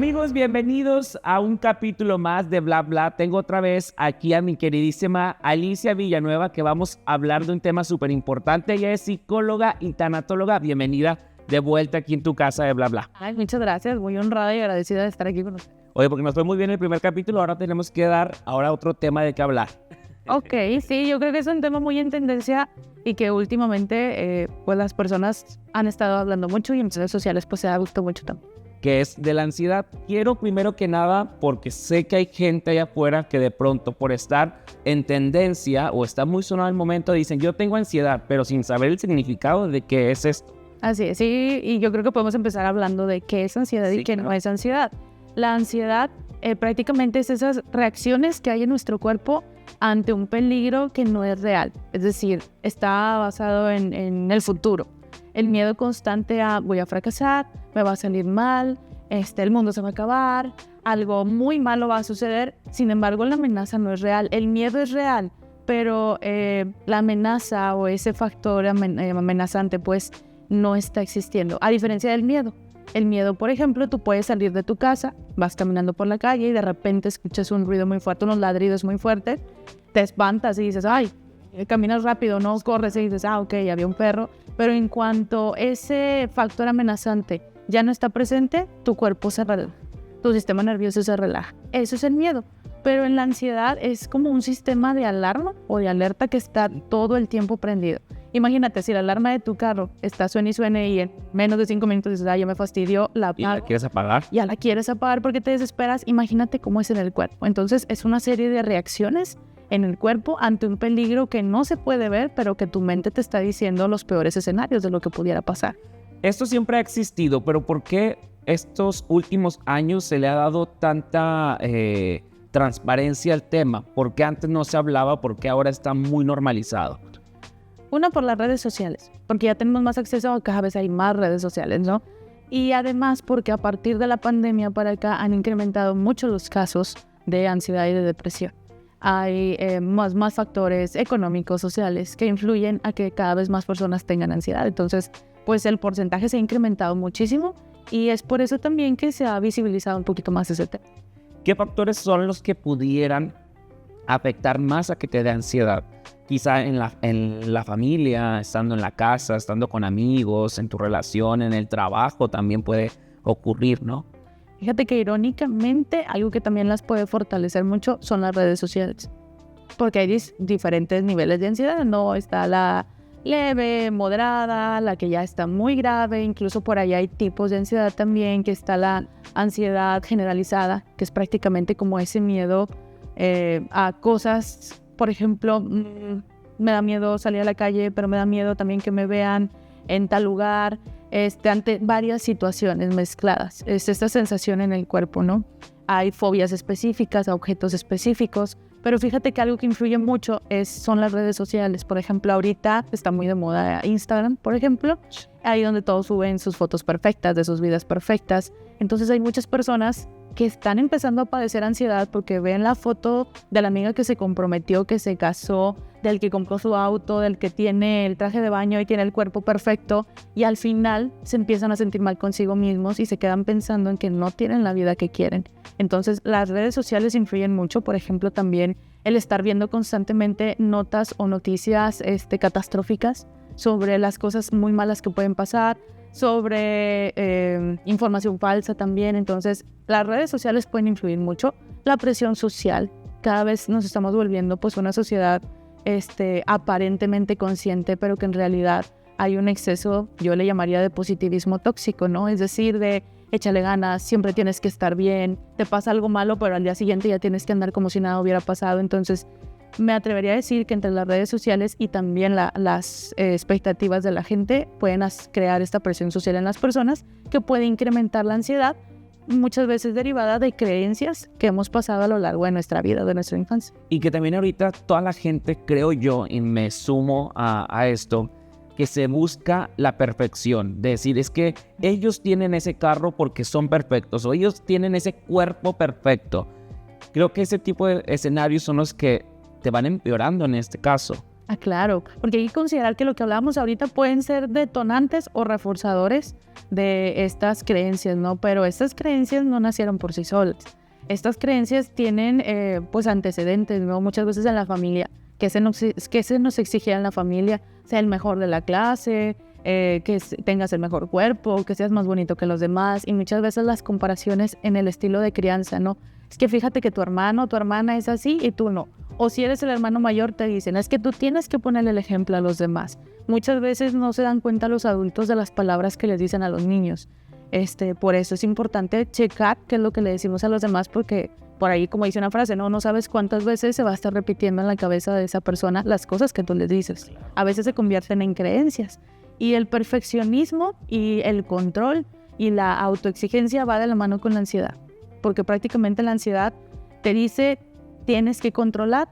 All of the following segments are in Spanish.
Amigos, bienvenidos a un capítulo más de Bla Bla. Tengo otra vez aquí a mi queridísima Alicia Villanueva, que vamos a hablar de un tema súper importante. Ella es psicóloga y tanatóloga. Bienvenida de vuelta aquí en tu casa de Bla Bla. Ay, muchas gracias. Muy honrada y agradecida de estar aquí con ustedes. Oye, porque nos fue muy bien el primer capítulo, ahora tenemos que dar otro tema de qué hablar. Ok, sí, yo creo que es un tema muy en tendencia y que últimamente pues las personas han estado hablando mucho y en redes sociales pues se ha gustado mucho también. Que es de la ansiedad. Quiero primero que nada, porque sé que hay gente allá afuera que de pronto por estar en tendencia o está muy sonado el momento dicen yo tengo ansiedad, pero sin saber el significado de qué es esto. Así es, sí, y yo creo que podemos empezar hablando de qué es ansiedad y qué no es ansiedad. La ansiedad prácticamente es esas reacciones que hay en nuestro cuerpo ante un peligro que no es real, es decir, está basado en el futuro. El miedo constante a voy a fracasar, me va a salir mal, el mundo se va a acabar, algo muy malo va a suceder. Sin embargo, la amenaza no es real. El miedo es real, pero la amenaza o ese factor amenazante pues no está existiendo. A diferencia del miedo. El miedo, por ejemplo, tú puedes salir de tu casa, vas caminando por la calle y de repente escuchas un ruido muy fuerte, unos ladridos muy fuertes, te espantas y dices, ay, caminas rápido, no corres y dices, ok, había un perro. Pero en cuanto ese factor amenazante ya no está presente, tu cuerpo se relaja, tu sistema nervioso se relaja. Eso es el miedo. Pero en la ansiedad es como un sistema de alarma o de alerta que está todo el tiempo prendido. Imagínate, si la alarma de tu carro está suene y en menos de 5 minutos dices, ya me fastidió, la apago. ¿Y la quieres apagar? Ya la quieres apagar porque te desesperas. Imagínate cómo es en el cuerpo. Entonces es una serie de reacciones en el cuerpo ante un peligro que no se puede ver, pero que tu mente te está diciendo los peores escenarios de lo que pudiera pasar. Esto siempre ha existido, pero ¿por qué estos últimos años se le ha dado tanta transparencia al tema? ¿Por qué antes no se hablaba? ¿Por qué ahora está muy normalizado? Una, por las redes sociales, porque ya tenemos más acceso, cada vez hay más redes sociales, ¿no? Y además porque a partir de la pandemia para acá han incrementado mucho los casos de ansiedad y de depresión. Hay más factores económicos, sociales, que influyen a que cada vez más personas tengan ansiedad. Entonces, pues el porcentaje se ha incrementado muchísimo y es por eso también que se ha visibilizado un poquito más ese tema. ¿Qué factores son los que pudieran afectar más a que te dé ansiedad? Quizá en la familia, estando en la casa, estando con amigos, en tu relación, en el trabajo también puede ocurrir, ¿no? Fíjate que irónicamente algo que también las puede fortalecer mucho son las redes sociales, porque hay diferentes niveles de ansiedad, ¿no? Está la leve, moderada, la que ya está muy grave, incluso por ahí hay tipos de ansiedad también, que está la ansiedad generalizada, que es prácticamente como ese miedo a cosas, por ejemplo, me da miedo salir a la calle, pero me da miedo también que me vean en tal lugar, ante varias situaciones mezcladas. Es esta sensación en el cuerpo, ¿no? Hay fobias específicas a objetos específicos, pero fíjate que algo que influye mucho son las redes sociales. Por ejemplo, ahorita está muy de moda Instagram, por ejemplo, ahí donde todos suben sus fotos perfectas, de sus vidas perfectas. Entonces hay muchas personas que están empezando a padecer ansiedad porque ven la foto de la amiga que se comprometió, que se casó, del que compró su auto, del que tiene el traje de baño y tiene el cuerpo perfecto, y al final se empiezan a sentir mal consigo mismos y se quedan pensando en que no tienen la vida que quieren. Entonces las redes sociales influyen mucho, por ejemplo también el estar viendo constantemente notas o noticias catastróficas sobre las cosas muy malas que pueden pasar, sobre información falsa también. Entonces las redes sociales pueden influir mucho. La presión social, cada vez nos estamos volviendo pues una sociedad aparentemente consciente, pero que en realidad hay un exceso, yo le llamaría de positivismo tóxico, ¿no? Es decir, de échale ganas, siempre tienes que estar bien, te pasa algo malo, pero al día siguiente ya tienes que andar como si nada hubiera pasado. Entonces me atrevería a decir que entre las redes sociales y también las expectativas de la gente pueden crear esta presión social en las personas que puede incrementar la ansiedad, muchas veces derivada de creencias que hemos pasado a lo largo de nuestra vida, de nuestra infancia. Y que también ahorita toda la gente, creo yo, y me sumo a esto, que se busca la perfección. De decir, es que ellos tienen ese carro porque son perfectos, o ellos tienen ese cuerpo perfecto. Creo que ese tipo de escenarios son los que te van empeorando en este caso. Ah, claro, porque hay que considerar que lo que hablábamos ahorita pueden ser detonantes o reforzadores de estas creencias, ¿no? Pero estas creencias no nacieron por sí solas. Estas creencias tienen, pues, antecedentes, ¿no? Muchas veces en la familia. ¿Qué se nos exigía en la familia? Ser el mejor de la clase, tengas el mejor cuerpo, que seas más bonito que los demás. Y muchas veces las comparaciones en el estilo de crianza, ¿no? Es que fíjate que tu hermano o tu hermana es así y tú no. O si eres el hermano mayor, te dicen, es que tú tienes que ponerle el ejemplo a los demás. Muchas veces no se dan cuenta los adultos de las palabras que les dicen a los niños. Por eso es importante checar qué es lo que le decimos a los demás, porque por ahí, como dice una frase, no sabes cuántas veces se va a estar repitiendo en la cabeza de esa persona las cosas que tú les dices. A veces se convierten en creencias. Y el perfeccionismo y el control y la autoexigencia va de la mano con la ansiedad. Porque prácticamente la ansiedad te dice, tienes que controlar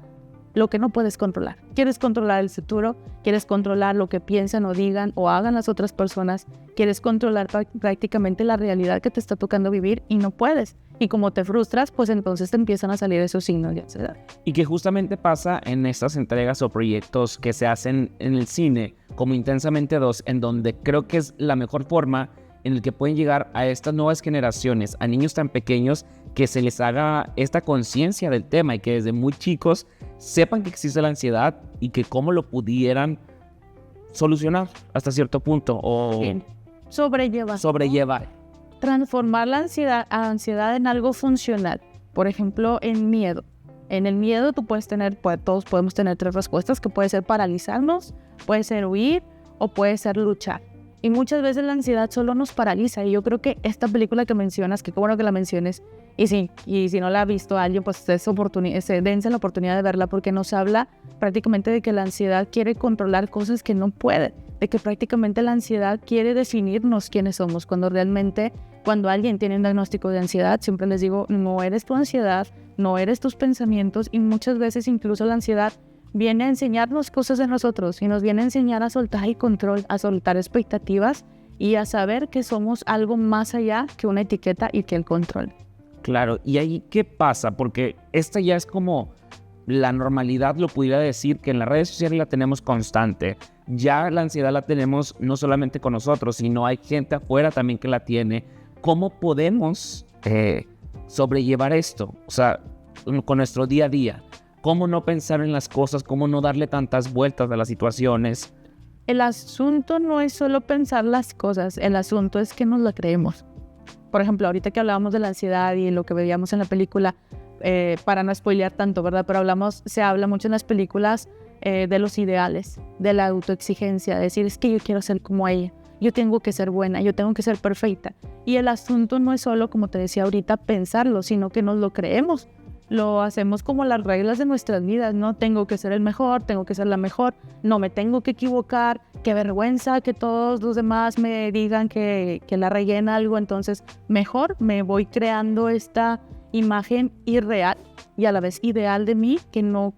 lo que no puedes controlar. Quieres controlar el futuro, quieres controlar lo que piensan o digan o hagan las otras personas, quieres controlar prácticamente la realidad que te está tocando vivir y no puedes. Y como te frustras, pues entonces te empiezan a salir esos signos de ansiedad. Y que justamente pasa en estas entregas o proyectos que se hacen en el cine, como Intensamente 2, en donde creo que es la mejor forma en el que pueden llegar a estas nuevas generaciones, a niños tan pequeños, que se les haga esta conciencia del tema y que desde muy chicos sepan que existe la ansiedad y que cómo lo pudieran solucionar hasta cierto punto o sobrellevar. Transformar la ansiedad en algo funcional. Por ejemplo, en miedo. En el miedo todos podemos tener 3 respuestas, que puede ser paralizarnos, puede ser huir o puede ser luchar. Y muchas veces la ansiedad solo nos paraliza. Y yo creo que esta película que mencionas, que qué bueno que la menciones, y si no la ha visto alguien, pues dense la oportunidad de verla, porque nos habla prácticamente de que la ansiedad quiere controlar cosas que no puede, de que prácticamente la ansiedad quiere definirnos quiénes somos, cuando alguien tiene un diagnóstico de ansiedad, siempre les digo, no eres tu ansiedad, no eres tus pensamientos, y muchas veces incluso la ansiedad viene a enseñarnos cosas de nosotros y nos viene a enseñar a soltar el control, a soltar expectativas y a saber que somos algo más allá que una etiqueta y que el control. Claro, ¿y ahí qué pasa? Porque esta ya es como la normalidad, lo pudiera decir, que en las redes sociales la tenemos constante. Ya la ansiedad la tenemos no solamente con nosotros, sino hay gente afuera también que la tiene. ¿Cómo podemos sobrellevar esto? O sea, con nuestro día a día. ¿Cómo no pensar en las cosas? ¿Cómo no darle tantas vueltas a las situaciones? El asunto no es solo pensar las cosas, el asunto es que nos la creemos. Por ejemplo, ahorita que hablábamos de la ansiedad y lo que veíamos en la película, para no spoilear tanto, ¿verdad? Pero se habla mucho en las películas de los ideales, de la autoexigencia, de decir, es que yo quiero ser como ella, yo tengo que ser buena, yo tengo que ser perfecta. Y el asunto no es solo, como te decía ahorita, pensarlo, sino que nos lo creemos. Lo hacemos como las reglas de nuestras vidas, ¿no? Tengo que ser el mejor, tengo que ser la mejor, no me tengo que equivocar, qué vergüenza que todos los demás me digan que la regué en algo, entonces mejor me voy creando esta imagen irreal y a la vez ideal de mí que no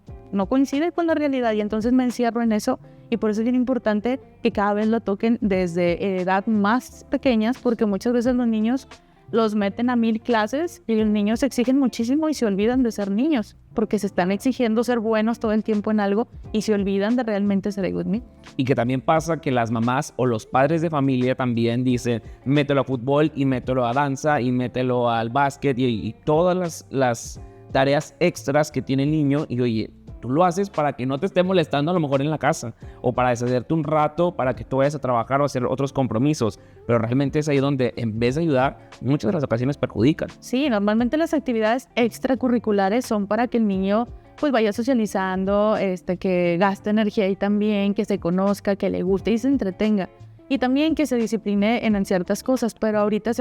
coincide con la realidad, y entonces me encierro en eso. Y por eso es bien importante que cada vez lo toquen desde edad más pequeñas, porque muchas veces los niños los meten a 1000 clases y los niños se exigen muchísimo y se olvidan de ser niños, porque se están exigiendo ser buenos todo el tiempo en algo y se olvidan de realmente ser good me. Y que también pasa que las mamás o los padres de familia también dicen, mételo a fútbol y mételo a danza y mételo al básquet y todas las tareas extras que tiene el niño. Y oye, tú lo haces para que no te esté molestando a lo mejor en la casa, o para deshacerte un rato, para que tú vayas a trabajar o a hacer otros compromisos, pero realmente es ahí donde en vez de ayudar, muchas de las ocasiones perjudican. Sí, normalmente las actividades extracurriculares son para que el niño pues vaya socializando, que gaste energía y también que se conozca, que le guste y se entretenga, y también que se discipline en ciertas cosas, pero ahorita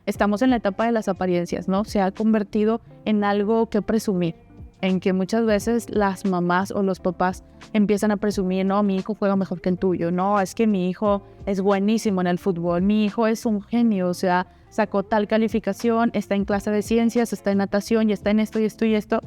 estamos en la etapa de las apariencias, ¿no? Se ha convertido en algo que presumir, en que muchas veces las mamás o los papás empiezan a presumir, no, mi hijo juega mejor que el tuyo, no, es que mi hijo es buenísimo en el fútbol, mi hijo es un genio, o sea, sacó tal calificación, está en clase de ciencias, está en natación y está en esto y esto y esto,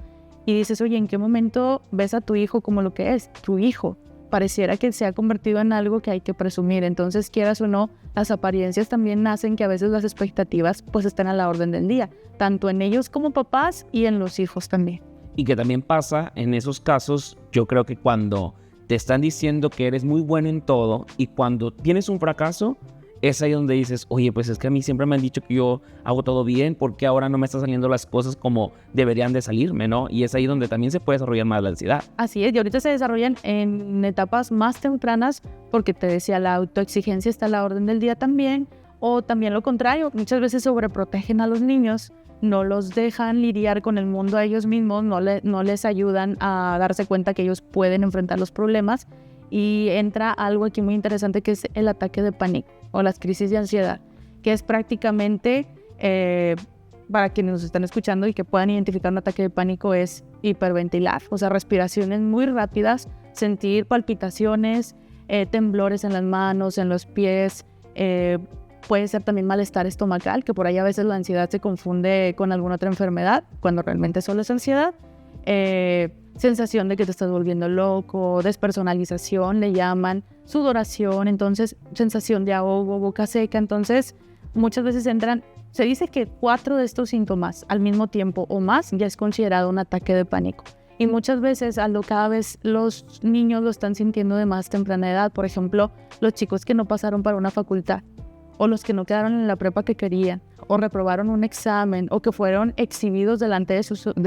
y dices, oye, ¿en qué momento ves a tu hijo como lo que es? Tu hijo. Pareciera que se ha convertido en algo que hay que presumir. Entonces, quieras o no, las apariencias también hacen que a veces las expectativas pues estén a la orden del día, tanto en ellos como papás y en los hijos también. Y que también pasa en esos casos, yo creo que cuando te están diciendo que eres muy bueno en todo y cuando tienes un fracaso, es ahí donde dices, oye, pues es que a mí siempre me han dicho que yo hago todo bien, ¿por qué ahora no me están saliendo las cosas como deberían de salirme, no? Y es ahí donde también se puede desarrollar más la ansiedad. Así es, y ahorita se desarrollan en etapas más tempranas porque te decía, la autoexigencia está a la orden del día también, o también lo contrario, muchas veces sobreprotegen a los niños, no los dejan lidiar con el mundo a ellos mismos, no les ayudan a darse cuenta que ellos pueden enfrentar los problemas, y entra algo aquí muy interesante que es el ataque de pánico o las crisis de ansiedad, que es prácticamente, para quienes nos están escuchando y que puedan identificar un ataque de pánico, es hiperventilar, o sea, respiraciones muy rápidas, sentir palpitaciones, temblores en las manos, en los pies, puede ser también malestar estomacal, que por ahí a veces la ansiedad se confunde con alguna otra enfermedad, cuando realmente solo es ansiedad. Sensación de que te estás volviendo loco, despersonalización le llaman, sudoración, entonces sensación de ahogo, boca seca. Entonces muchas veces se dice que 4 de estos síntomas al mismo tiempo o más ya es considerado un ataque de pánico. Y muchas veces cada vez los niños lo están sintiendo de más temprana edad. Por ejemplo, los chicos que no pasaron para una facultad, o los que no quedaron en la prepa que querían, o reprobaron un examen, o que fueron exhibidos delante de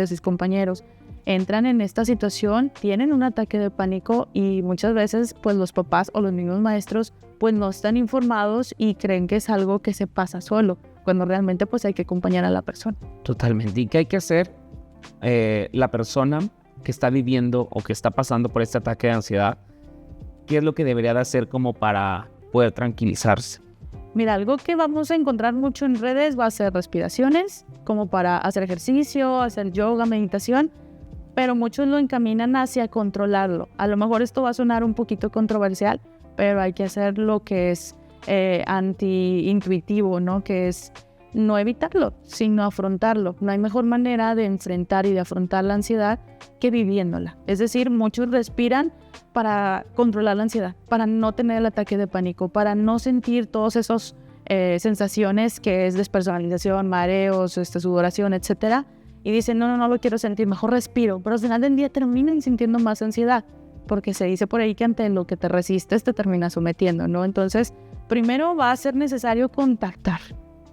sus compañeros, entran en esta situación, tienen un ataque de pánico y muchas veces pues los papás o los mismos maestros pues no están informados y creen que es algo que se pasa solo, cuando realmente pues hay que acompañar a la persona. Totalmente. ¿Y qué hay que hacer la persona que está viviendo o que está pasando por este ataque de ansiedad? ¿Qué es lo que debería de hacer como para poder tranquilizarse? Mira, algo que vamos a encontrar mucho en redes va a ser respiraciones, como para hacer ejercicio, hacer yoga, meditación, pero muchos lo encaminan hacia controlarlo. A lo mejor esto va a sonar un poquito controversial, pero hay que hacer lo que es anti-intuitivo, ¿no? Que es no evitarlo, sino afrontarlo. No hay mejor manera de enfrentar y de afrontar la ansiedad que viviéndola. Es decir, muchos respiran para controlar la ansiedad, para no tener el ataque de pánico, para no sentir todas esas sensaciones que es despersonalización, mareos, sudoración, etcétera. Y dicen, no lo quiero sentir, mejor respiro. Pero al final del día terminan sintiendo más ansiedad, porque se dice por ahí que ante lo que te resistes te terminas sometiendo, ¿no? Entonces, primero va a ser necesario contactar.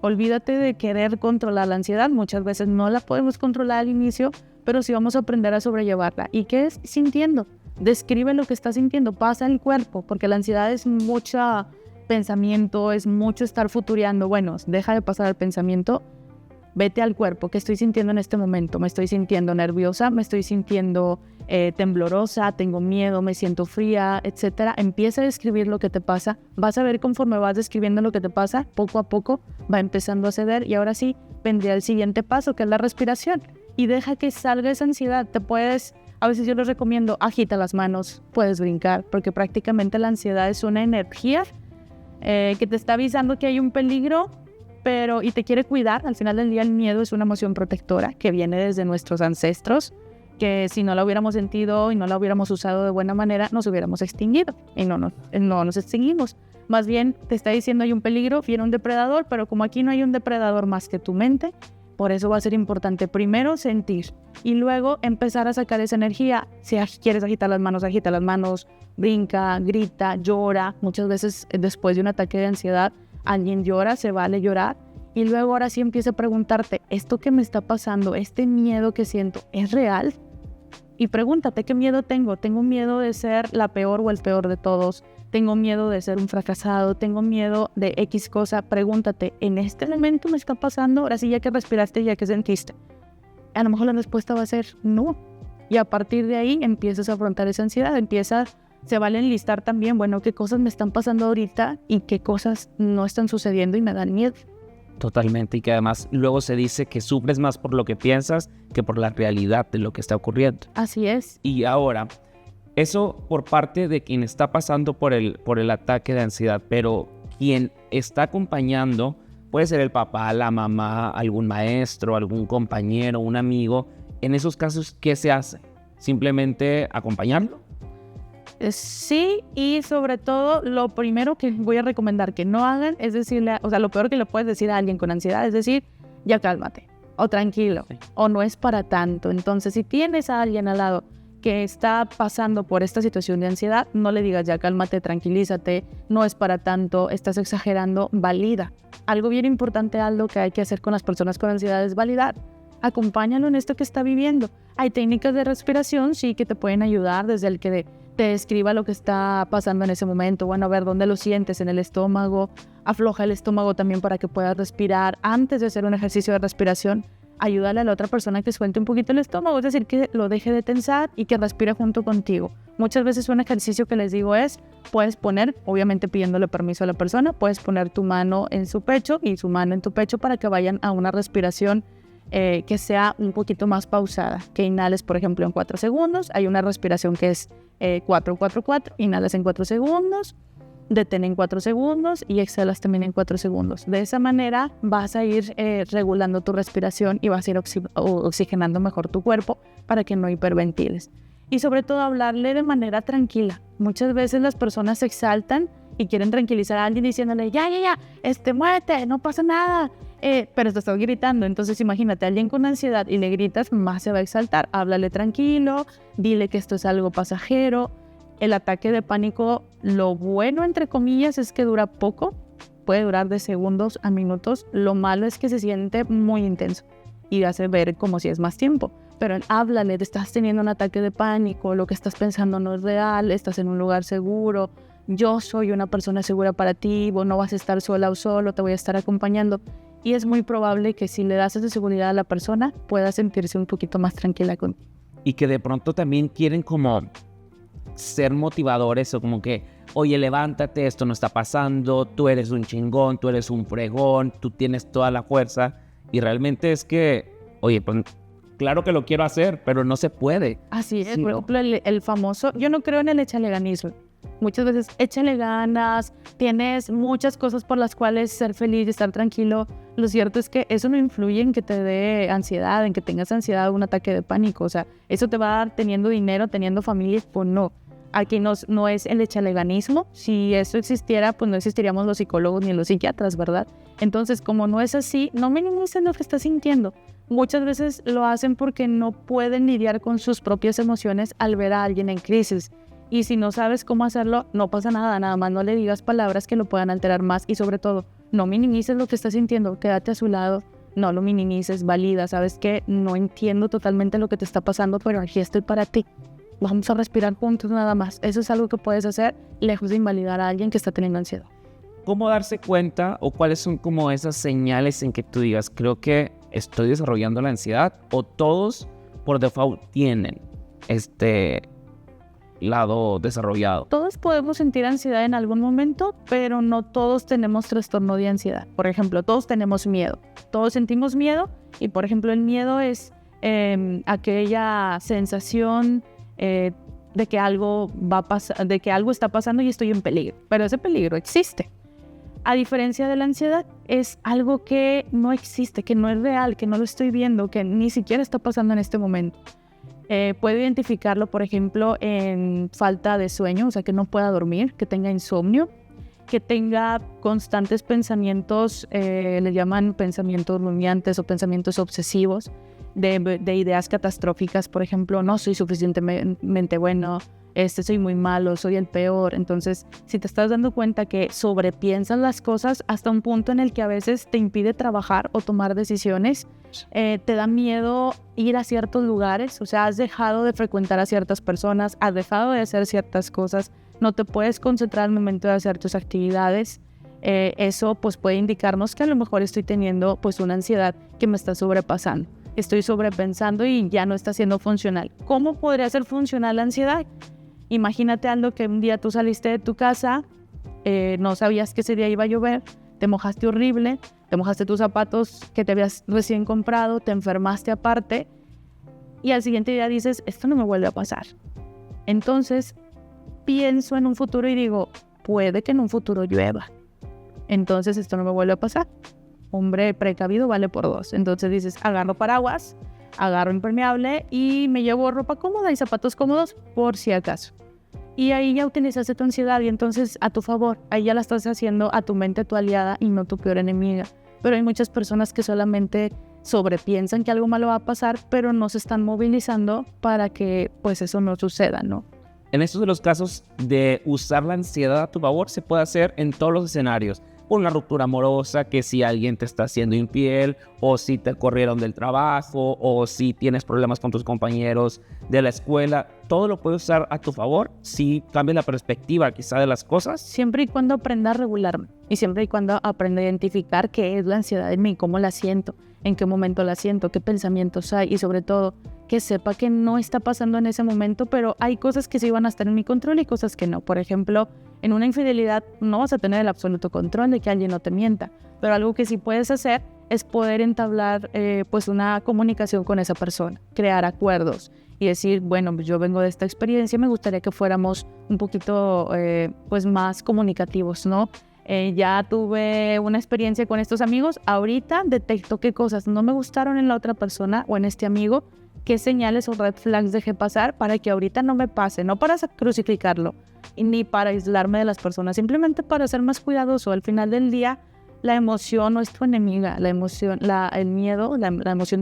Olvídate de querer controlar la ansiedad. Muchas veces no la podemos controlar al inicio, pero sí vamos a aprender a sobrellevarla. ¿Y qué es sintiendo? Describe lo que estás sintiendo, pasa el cuerpo, porque la ansiedad es mucho pensamiento, es mucho estar futureando. Bueno, deja de pasar el pensamiento. Vete al cuerpo, ¿qué estoy sintiendo en este momento? Me estoy sintiendo nerviosa, me estoy sintiendo temblorosa, tengo miedo, me siento fría, etc. Empieza a describir lo que te pasa. Vas a ver conforme vas describiendo lo que te pasa, poco a poco va empezando a ceder y ahora sí vendría el siguiente paso, que es la respiración. Y deja que salga esa ansiedad. A veces yo les recomiendo, agita las manos, puedes brincar, porque prácticamente la ansiedad es una energía que te está avisando que hay un peligro, y te quiere cuidar. Al final del día el miedo es una emoción protectora que viene desde nuestros ancestros, que si no la hubiéramos sentido y no la hubiéramos usado de buena manera, nos hubiéramos extinguido. Y no nos extinguimos. Más bien te está diciendo hay un peligro, viene un depredador, pero como aquí no hay un depredador más que tu mente, por eso va a ser importante primero sentir y luego empezar a sacar esa energía. Si quieres agitar las manos, brinca, grita, llora. Muchas veces después de un ataque de ansiedad alguien llora, se vale llorar, y luego ahora sí empieza a preguntarte, ¿esto que me está pasando, este miedo que siento, es real? Y pregúntate, ¿qué miedo tengo? ¿Tengo miedo de ser la peor o el peor de todos? ¿Tengo miedo de ser un fracasado? ¿Tengo miedo de X cosa? Pregúntate, ¿en este momento me está pasando? Ahora sí, ya que respiraste, ya que sentiste. A lo mejor la respuesta va a ser no. Y a partir de ahí empiezas a afrontar esa ansiedad, se vale enlistar también, bueno, qué cosas me están pasando ahorita y qué cosas no están sucediendo y me dan miedo. Totalmente, y que además luego se dice que sufres más por lo que piensas que por la realidad de lo que está ocurriendo. Así es. Y ahora, eso por parte de quien está pasando por el ataque de ansiedad, pero quien está acompañando, puede ser el papá, la mamá, algún maestro, algún compañero, un amigo. En esos casos, ¿qué se hace? ¿Simplemente acompañarlo? Sí, y sobre todo lo primero que voy a recomendar que no hagan es decirle, o sea, lo peor que le puedes decir a alguien con ansiedad es decir, ya cálmate. o tranquilo, Sí. o no es para tanto. Entonces, si tienes a alguien al lado que está pasando por esta situación de ansiedad, no le digas ya cálmate, tranquilízate, no es para tanto, estás exagerando, valida. Algo bien importante, Aldo, que hay que hacer con las personas con ansiedad es validar. Acompáñalo en esto que está viviendo. Hay técnicas de respiración, sí, que te pueden ayudar desde el que te describa lo que está pasando en ese momento. Bueno, a ver dónde lo sientes, en el estómago. Afloja el estómago también para que puedas respirar. Antes de hacer un ejercicio de respiración, ayúdale a la otra persona que suelte un poquito el estómago, es decir, que lo deje de tensar y que respire junto contigo. Muchas veces un ejercicio que les digo es, puedes poner, obviamente pidiéndole permiso a la persona, puedes poner tu mano en su pecho y su mano en tu pecho para que vayan a una respiración que sea un poquito más pausada, que inhales, por ejemplo, en 4 segundos. Hay una respiración que es 4-4-4, inhalas en 4 segundos, detén en 4 segundos y exhalas también en 4 segundos. De esa manera vas a ir regulando tu respiración y vas a ir oxigenando mejor tu cuerpo para que no hiperventiles. Y sobre todo hablarle de manera tranquila. Muchas veces las personas se exaltan y quieren tranquilizar a alguien diciéndole ya, muévete, no pasa nada. Pero te estás gritando, entonces imagínate a alguien con ansiedad y le gritas, más se va a exaltar. Háblale tranquilo, dile que esto es algo pasajero. El ataque de pánico, lo bueno entre comillas es que dura poco, puede durar de segundos a minutos. Lo malo es que se siente muy intenso y hace ver como si es más tiempo. Pero háblale, te estás teniendo un ataque de pánico, lo que estás pensando no es real, estás en un lugar seguro, yo soy una persona segura para ti, vos no vas a estar sola o solo, te voy a estar acompañando. Y es muy probable que si le das esa seguridad a la persona, pueda sentirse un poquito más tranquila contigo. Y que de pronto también quieren como ser motivadores o como que, oye, levántate, esto no está pasando, tú eres un chingón, tú eres un fregón, tú tienes toda la fuerza. Y realmente es que, oye, pues claro que lo quiero hacer, pero no se puede. Así es, Sí. por ejemplo, el famoso, yo no creo en el échale ganismo. Muchas veces échale ganas, tienes muchas cosas por las cuales ser feliz y estar tranquilo. Lo cierto es que eso no influye en que te dé ansiedad, en que tengas ansiedad o un ataque de pánico. O sea, eso te va a dar teniendo dinero, teniendo familia, pues no. Aquí no es el echaleganismo. Si eso existiera, pues no existiríamos los psicólogos ni los psiquiatras, ¿verdad? Entonces, como no es así, no minimices lo que estás sintiendo. Muchas veces lo hacen porque no pueden lidiar con sus propias emociones al ver a alguien en crisis. Y si no sabes cómo hacerlo, no pasa nada, nada más no le digas palabras que lo puedan alterar más y sobre todo, no minimices lo que estás sintiendo, quédate a su lado, no lo minimices, valida, ¿sabes qué? No entiendo totalmente lo que te está pasando, pero aquí estoy para ti. Vamos a respirar juntos nada más. Eso es algo que puedes hacer lejos de invalidar a alguien que está teniendo ansiedad. ¿Cómo darse cuenta o cuáles son como esas señales en que tú digas, creo que estoy desarrollando la ansiedad o todos por default tienen este lado desarrollado? Todos podemos sentir ansiedad en algún momento, pero no todos tenemos trastorno de ansiedad. Por ejemplo, todos tenemos miedo. Todos sentimos miedo y, por ejemplo, el miedo es aquella sensación de que algo va a pasar, de que algo está pasando y estoy en peligro. Pero ese peligro existe. A diferencia de la ansiedad, es algo que no existe, que no es real, que no lo estoy viendo, que ni siquiera está pasando en este momento. Puedo identificarlo, por ejemplo, en falta de sueño, o sea, que no pueda dormir, que tenga insomnio, que tenga constantes pensamientos, le llaman pensamientos rumiantes o pensamientos obsesivos, de ideas catastróficas, por ejemplo, no soy suficientemente bueno, soy muy malo, soy el peor. Entonces, si te estás dando cuenta que sobrepiensas las cosas hasta un punto en el que a veces te impide trabajar o tomar decisiones, te da miedo ir a ciertos lugares, o sea, has dejado de frecuentar a ciertas personas, has dejado de hacer ciertas cosas, no te puedes concentrar al momento de hacer tus actividades, eso pues puede indicarnos que a lo mejor estoy teniendo pues una ansiedad que me está sobrepasando. Estoy sobrepensando y ya no está siendo funcional. ¿Cómo podría ser funcional la ansiedad? Imagínate, Aldo, que un día tú saliste de tu casa, no sabías que ese día iba a llover, te mojaste horrible, te mojaste tus zapatos que te habías recién comprado, te enfermaste aparte y al siguiente día dices, esto no me vuelve a pasar. Entonces pienso en un futuro y digo, puede que en un futuro llueva. Entonces esto no me vuelve a pasar. Hombre precavido vale por 2. Entonces dices, agarro paraguas, agarro impermeable y me llevo ropa cómoda y zapatos cómodos por si acaso. Y ahí ya utilizaste tu ansiedad y entonces a tu favor, ahí ya la estás haciendo a tu mente tu aliada y no tu peor enemiga. Pero hay muchas personas que solamente sobrepiensan que algo malo va a pasar, pero no se están movilizando para que pues eso no suceda, ¿no? En estos de los casos de usar la ansiedad a tu favor, se puede hacer en todos los escenarios. Una ruptura amorosa, que si alguien te está haciendo infiel, o si te corrieron del trabajo, o si tienes problemas con tus compañeros de la escuela, todo lo puedes usar a tu favor si cambias la perspectiva quizá de las cosas. Siempre y cuando aprenda a regularme y siempre y cuando aprenda a identificar qué es la ansiedad en mí, cómo la siento, en qué momento la siento, qué pensamientos hay y sobre todo que sepa que no está pasando en ese momento, pero hay cosas que sí van a estar en mi control y cosas que no. Por ejemplo, en una infidelidad no vas a tener el absoluto control de que alguien no te mienta, pero algo que sí puedes hacer es poder entablar pues una comunicación con esa persona, crear acuerdos y decir, bueno, pues yo vengo de esta experiencia, me gustaría que fuéramos un poquito pues más comunicativos, ¿no? Ya tuve una experiencia con estos amigos, ahorita detecto qué cosas no me gustaron en la otra persona o en este amigo, qué señales o red flags dejé pasar para que ahorita no me pase, no para crucificarlo ni para aislarme de las personas, simplemente para ser más cuidadoso. Al final del día, la emoción no es tu enemiga, la emoción del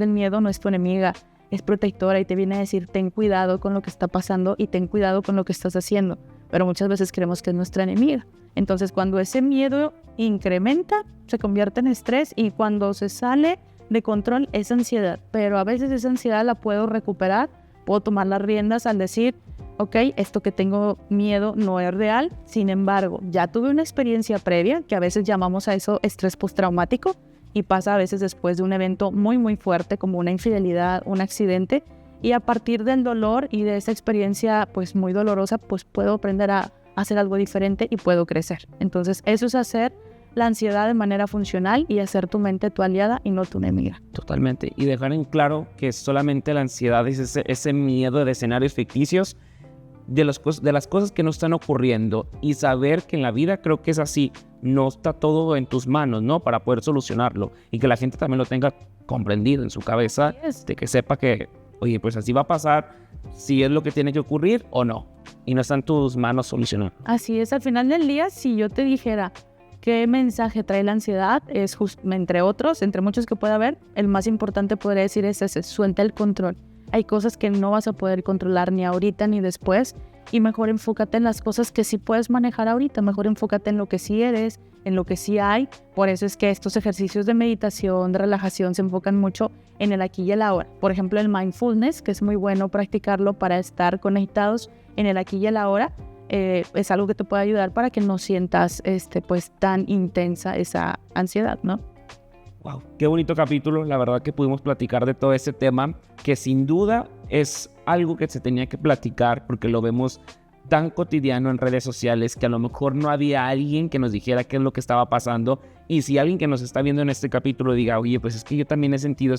miedo no es tu enemiga, es protectora y te viene a decir, ten cuidado con lo que está pasando y ten cuidado con lo que estás haciendo, pero muchas veces creemos que es nuestra enemiga. Entonces, cuando ese miedo incrementa, se convierte en estrés y cuando se sale de control es ansiedad, pero a veces esa ansiedad la puedo recuperar, puedo tomar las riendas al decir, ok, esto que tengo miedo no es real, sin embargo, ya tuve una experiencia previa, que a veces llamamos a eso estrés postraumático, y pasa a veces después de un evento muy muy fuerte como una infidelidad, un accidente, y a partir del dolor y de esa experiencia pues muy dolorosa, pues puedo aprender a hacer algo diferente y puedo crecer. Entonces eso es hacer la ansiedad de manera funcional y hacer tu mente tu aliada y no tu enemiga. Totalmente. Y dejar en claro que solamente la ansiedad es ese miedo de escenarios ficticios, de las cosas que no están ocurriendo, y saber que en la vida creo que es así, no está todo en tus manos, ¿no? Para poder solucionarlo y que la gente también lo tenga comprendido en su cabeza, de que sepa que, oye, pues así va a pasar, si es lo que tiene que ocurrir o no, y no está en tus manos solucionar. Así es, al final del día, si yo te dijera qué mensaje trae la ansiedad, es entre otros, entre muchos que pueda haber, el más importante podría decir es ese, suelta el control. Hay cosas que no vas a poder controlar ni ahorita ni después y mejor enfócate en las cosas que sí puedes manejar ahorita, mejor enfócate en lo que sí eres, en lo que sí hay. Por eso es que estos ejercicios de meditación, de relajación se enfocan mucho en el aquí y el ahora. Por ejemplo, el mindfulness, que es muy bueno practicarlo para estar conectados en el aquí y el ahora, es algo que te puede ayudar para que no sientas pues tan intensa esa ansiedad, ¿no? Wow, qué bonito capítulo, la verdad que pudimos platicar de todo ese tema, que sin duda es algo que se tenía que platicar porque lo vemos tan cotidiano en redes sociales que a lo mejor no había alguien que nos dijera qué es lo que estaba pasando, y si alguien que nos está viendo en este capítulo diga, oye, pues es que yo también he sentido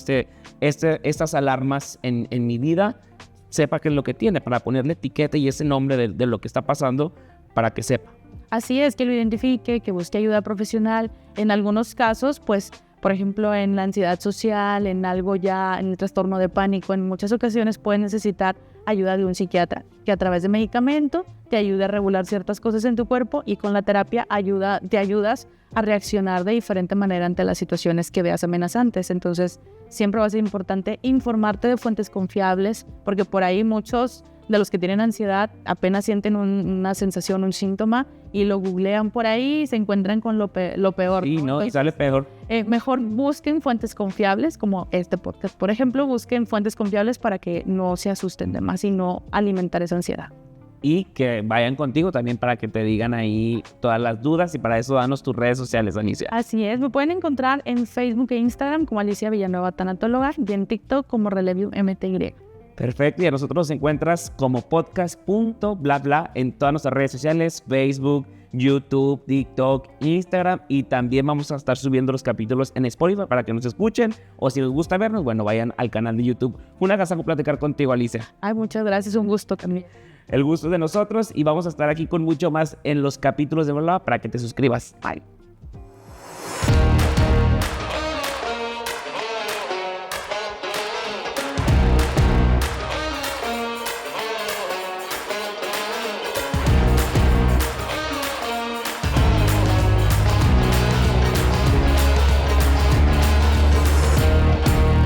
estas alarmas en mi vida, sepa qué es lo que tiene, para ponerle etiqueta y ese nombre de lo que está pasando para que sepa. Así es, que lo identifique, que busque ayuda profesional. En algunos casos, pues, por ejemplo, en la ansiedad social, en algo ya, en el trastorno de pánico, en muchas ocasiones puedes necesitar ayuda de un psiquiatra, que a través de medicamento te ayude a regular ciertas cosas en tu cuerpo y con la terapia te ayudas a reaccionar de diferente manera ante las situaciones que veas amenazantes. Entonces, siempre va a ser importante informarte de fuentes confiables, porque por ahí muchos de los que tienen ansiedad apenas sienten una sensación, un síntoma, y lo googlean por ahí y se encuentran con lo peor. Sí, ¿no? Y sale peor. Mejor busquen fuentes confiables, como este podcast, por ejemplo, busquen fuentes confiables para que no se asusten de más y no alimentar esa ansiedad. Y que vayan contigo también para que te digan ahí todas las dudas, y para eso danos tus redes sociales, Alicia. Así es, me pueden encontrar en Facebook e Instagram como Alicia Villanueva Tanatóloga y en TikTok como ReleviewMTY. Perfecto, y a nosotros nos encuentras como podcast.blabla en todas nuestras redes sociales, Facebook, YouTube, TikTok, Instagram, y también vamos a estar subiendo los capítulos en Spotify para que nos escuchen, o si les gusta vernos, bueno, vayan al canal de YouTube. Un agasajo platicar contigo, Alicia. Ay, muchas gracias, un gusto también. El gusto es de nosotros, y vamos a estar aquí con mucho más en los capítulos de Blabla para que te suscribas. Bye.